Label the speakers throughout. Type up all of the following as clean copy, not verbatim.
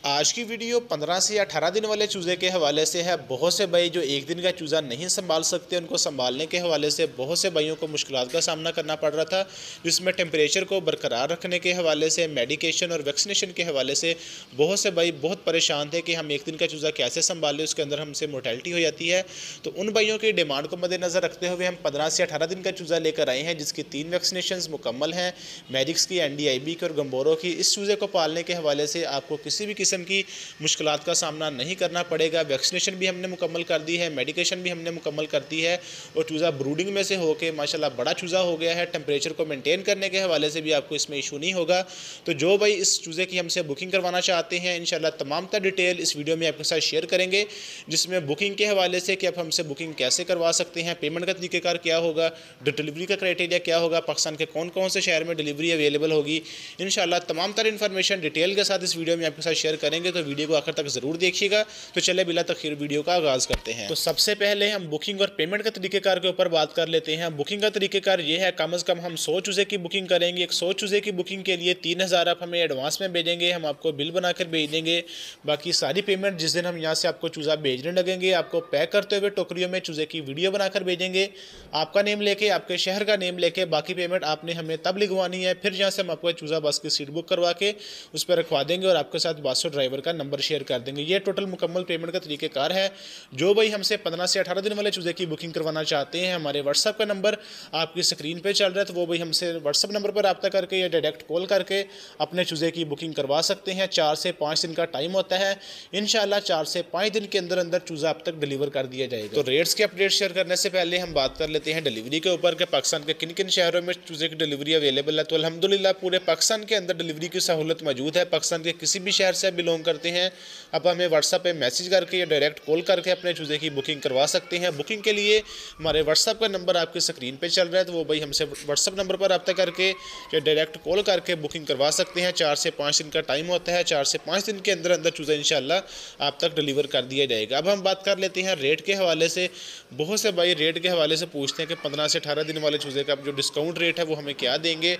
Speaker 1: आज की वीडियो 15 से 18 दिन वाले चूज़े के हवाले से है। बहुत से भाई जो एक दिन का चूज़ा नहीं संभाल सकते, उनको संभालने के हवाले से बहुत से भाइयों को मुश्किलात का सामना करना पड़ रहा था, जिसमें टेम्परेचर को बरकरार रखने के हवाले से, मेडिकेशन और वैक्सीनेशन के हवाले से बहुत से भाई बहुत परेशान थे कि हम एक दिन का चूज़ा कैसे संभालें, उसके अंदर हमसे मोर्टेलिटी हो जाती है। तो उन भाइयों की डिमांड को मद्देनज़र रखते हुए हम 15 से 18 दिन का चूज़ा लेकर आए हैं, जिसकी 3 वैक्सीनेशन मुकम्मल हैं, मैजिक्स की, NDIB की और गम्बोरो की। इस चूज़े को पालने के हवाले से आपको किसी भी किस्म की मुश्किलात का सामना नहीं करना पड़ेगा। वैक्सीनेशन भी हमने मुकम्मल कर दी है, मेडिकेशन भी हमने मुकम्मल कर दी है और चूज़ा ब्रूडिंग में से होके माशाल्लाह बड़ा चूज़ा हो गया है। टेम्परेचर को मेंटेन करने के हवाले से भी आपको इसमें इशू नहीं होगा। तो जो भाई इस चूज़े की हमसे बुकिंग करवाना चाहते हैं, इंशाल्लाह तमाम तर डिटेल इस वीडियो में आपके साथ शेयर करेंगे, जिसमें बुकिंग के हवाले से कि आप हमसे बुकिंग कैसे करवा सकते हैं, पेमेंट का तरीक़ेकार क्या होगा, डिलीवरी का क्राइटेरिया क्या होगा, पाकिस्तान के कौन कौन से शहर में डिलीवरी अवेलेबल होगी। इंशाल्लाह तमाम तर इन्फॉर्मेशन डिटेल के साथ इस वीडियो में आपके साथ शेयर करेंगे, तो वीडियो को आखिर तक ज़रूर देखिएगा। तो चले बिला तखीर वीडियो का आगाज़ करते हैं। तो सबसे पहले हम बुकिंग और पेमेंट का तरीक़ेकार के ऊपर बात कर लेते हैं। बुकिंग का तरीक़ेकार ये है, कम से कम हम 100 चूज़े की बुकिंग करेंगे। एक 100 चूज़े की बुकिंग के लिए 3000 आप हमें एडवांस में भेजेंगे, हम आपको बिल बनाकर भेज देंगे। बाकी सारी पेमेंट जिस दिन हम यहाँ से आपको चूज़ा भेजने लगेंगे, आपको पैक करते हुए टोकरियों में चूज़े की वीडियो बनाकर भेजेंगे, आपका नेम लेके, आपके शहर का नेम लेके। बाकी पेमेंट आपने हमें तब लिखवानी है, फिर यहाँ से हम आपको चूज़ा बस की सीट बुक करवा के उस पर रखवा देंगे और आपके साथ बस और ड्राइवर का नंबर शेयर कर देंगे। ये टोटल मुकम्मल पेमेंट का तरीक़ेकार है। जो भाई हमसे 15 से 18 दिन वाले चूज़े की बुकिंग करवाना चाहते हैं, हमारे व्हाट्सअप का नंबर आपकी स्क्रीन पे चल रहा है, तो वो भाई हमसे व्हाट्सअप नंबर पर रब्ता करके या डायरेक्ट कॉल करके अपने चूज़े की बुकिंग करवा सकते हैं। 4 से 5 दिन का टाइम होता है। इंशाल्लाह 4 से 5 दिन के अंदर अंदर चूज़ा आप तक डिलीवर कर दिया जाएगा। तो रेट्स के अपडेट शेयर करने से पहले हम बात कर लेते हैं डिलीवरी के ऊपर कि पाकिस्तान के किन किन शहरों में चूज़े की डिलीवरी अवेलेबल है। तो अल्हम्दुलिल्लाह पूरे पाकिस्तान के अंदर डिलीवरी की सहूलत मौजूद है। पाकिस्तान के किसी भी शहर से आप बिलोंग करते हैं, आप हमें व्हाट्सएप पे मैसेज करके या डायरेक्ट कॉल करके अपने चूज़े की बुकिंग करवा सकते हैं। बुकिंग के लिए हमारे व्हाट्सएप का नंबर आपकी स्क्रीन पे चल रहा है, तो वो भाई हमसे व्हाट्सएप नंबर पर रब्ता करके या डायरेक्ट कॉल करके बुकिंग करवा सकते हैं। 4 से 5 दिन का टाइम होता है। 4 से 5 दिन के अंदर अंदर चूज़ा इंशाल्लाह आप तक डिलीवर कर दिया जाएगा। अब हम बात कर लेते हैं रेट के हवाले से। बहुत से भाई रेट के हवाले से पूछते हैं कि 15 से 18 दिन वाले चूज़े का जो डिस्काउंट रेट है वो हमें क्या देंगे।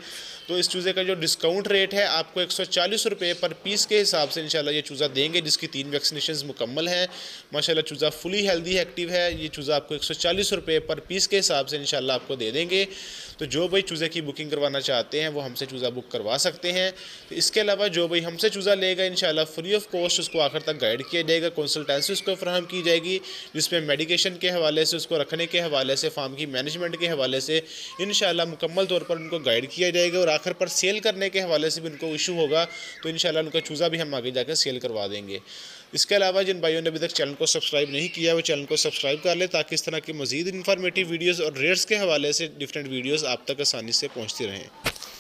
Speaker 1: तो इस चूज़े का जो डिस्काउंट रेट है आपको 140 रुपये पर पीस के हिसाब से इंशाल्लाह ये चूज़ा देंगे, जिसकी 3 वैक्सीनेशन मुकम्मल हैं। माशाल्लाह चूज़ा फुली हेल्दी एक्टिव है। ये चूज़ा आपको 140 रुपये पर पीस के हिसाब से इंशाल्लाह आपको दे देंगे। तो जो भाई चूज़े की बुकिंग करवाना चाहते हैं वो हमसे चूज़ा बुक करवा सकते हैं। तो इसके अलावा जो भाई हमसे चूज़ा लेगा इंशाल्लाह फ्री ऑफ कॉस्ट उसको आखिर तक गाइड किया जाएगा, कंसल्टेंसी उसको फ्राहम की जाएगी, जिसमें मेडिकेशन के हवाले से, उसको रखने के हवाले से, फार्म की मैनेजमेंट के हवाले से इंशाल्लाह मुकम्मल तौर पर उनको गाइड किया जाएगा। और आखिर पर सेल करने के हवाले से भी उनको इशू होगा, तो इंशाल्लाह उनका चूज़ा भी हम आगे जाकर सेल करवा देंगे। इसके अलावा जिन भाइयों ने अभी तक चैनल को सब्सक्राइब नहीं किया, वो चैनल को सब्सक्राइब कर ले, ताकि इस तरह की मज़ीद इन्फॉर्मेटिव वीडियोज़ और रेट्स के हवाले से डिफरेंट वीडियोज़ आप तक आसानी से पहुँचती रहें।